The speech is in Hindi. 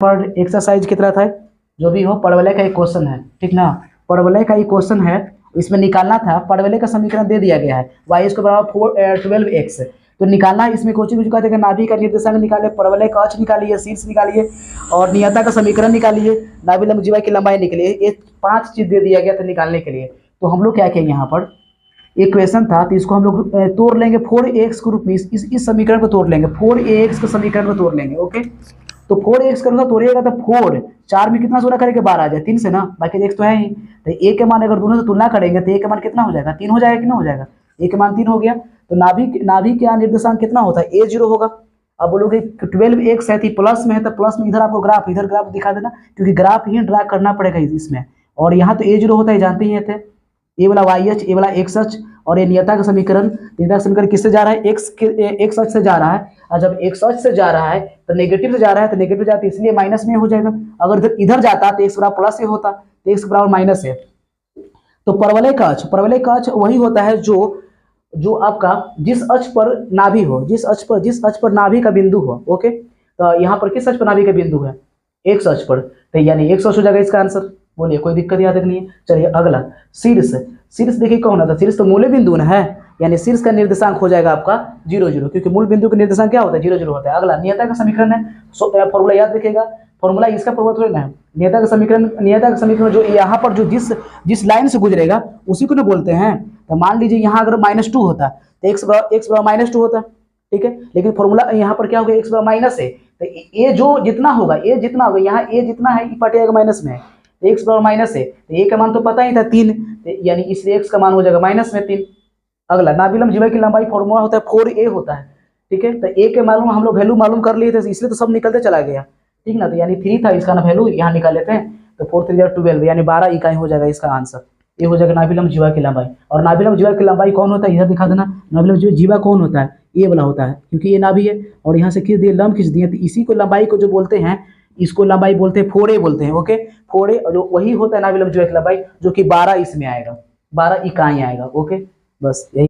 पर एक्सरसाइज कितना था, जो भी हो परवलय का एक क्वेश्चन है, ठीक ना। परवलय का एक क्वेश्चन है, इसमें निकालना था। परवलय का समीकरण दे दिया गया है, वाई इसको बराबर 12x। तो निकालना है इसमें कोचिंग कुछ कहते हैं, नाभि का निर्देशांक निकालिए, परवलय का अक्ष निकालिए, शीर्ष निकालिए और नियता का समीकरण निकालिए, नाभि लंब जीवा की लंबाई निकलिए। ये 5 चीज दे दिया गया था निकालने के लिए। तो हम लोग क्या किए, यहाँ पर इक्वेशन था तो इसको हम लोग तोड़ लेंगे 4x के रूप में, इस समीकरण को तोड़ लेंगे, 4ax के समीकरण को तोड़ लेंगे। ओके, तो 4x करूँगा तोड़िएगा तो 4 4 में कितना सोना करेंगे 12 आ जाए 3 से ना, बाकी x तो है ही। तो a के मान अगर दोनों से तुलना करेंगे तो a के मान कितना हो जाएगा, 3 हो जाएगा कि ना हो जाएगा, a के मान 3 हो गया। तो नाभि का निर्देशांक कितना होता है, a0 होगा। अब बोलोगे 12x है तो प्लस में है, तो प्लस में इधर आपको ग्राफ, इधर ग्राफ दिखा देना, क्योंकि ग्राफ ही ड्रा करना पड़ेगा इसमें। और यहाँ तो a0 होता है, जानते ही थे, ए वाला वाई एच, ए वाला एक्स एच, और ये नियता का समीकरण, नियता का समीकरण किससे जा रहा है, एक्स एच से जा रहा है। और जब एक्स एच से जा रहा है तो नेगेटिव से जा रहा है, तो नेगेटिव जाता है इसलिए माइनस में हो जाएगा। अगर इधर जाता तो एक्स बराबर प्लस से होता, तो एक्स बराबर माइनस है। तो परवलय का अक्ष वही होता है जो आपका जिस अक्ष पर नाभि हो, जिस अक्ष पर नाभि का बिंदु हो। ओके, तो यहाँ पर किस अक्ष पर नाभि का बिंदु है, एक्स अक्ष पर, तो यानी एक्स अक्ष हो जाएगा इसका आंसर। बोलिए, कोई दिक्कत याद नहीं है। चलिए अगला, शीर्ष देखिए कौन होता है, शीर्ष तो मूल बिंदु ना है, यानी शीर्ष का निर्देशांक हो जाएगा आपका 0 0, क्योंकि मूल बिंदु का निर्देशांक क्या होता है, 0 0 होता है। अगला नियता का समीकरण है, फॉर्मूला याद रखिएगा, फॉर्मूला इसका फॉर्मूला थोड़ी ना है। नियता का समीकरण जो यहाँ पर जो जिस लाइन से गुजरेगा उसी को ना बोलते हैं। तो मान लीजिए यहाँ अगर -2 होता तो एक्स बराबर -2 होता, ठीक है। लेकिन फॉर्मूला यहाँ पर क्या होगा, एक्स बराबर माइनस है, तो ए जो जितना होगा, यहाँ ए जितना है ये पटेगा माइनस में, एक्स बराबर माइनस है, तो ए का मान तो पता ही था 3, यानी इसलिए एक्स का मान हो जाएगा माइनस में 3। अगला, नाभि लंब जीवा की लंबाई फॉर्मूला होता है 4a होता है, ठीक है। तो ए के मालूम हम लोग वैल्यू मालूम कर लिए थे, इसलिए तो सब निकलते चला गया, ठीक ना। तो यानी 3 था, इसका ना वैल्यू यहाँ निकाल लेते हैं, तो 4 3 12, यानी 12 इकाई हो जाएगा इसका आंसर। ये हो जाएगा नाभि लंब जीवा की लंबाई। और नाभि लंब जीवा की लंबाई कौन होता है, इधर दिखा देना, नाभि लंब जीवा कौन होता है, ये वाला होता है, क्योंकि ये नाभि है और यहाँ से खींच दिए, लंब खींच दिए, तो इसी को लंबाई को जो बोलते हैं, इसको लंबाई बोलते हैं 4a बोलते हैं। ओके, 4a जो वही होता है नाभि लंब जीवा की लंबाई, जो कि 12 इसमें आएगा, 12 इकाई आएगा। ओके, बस यही।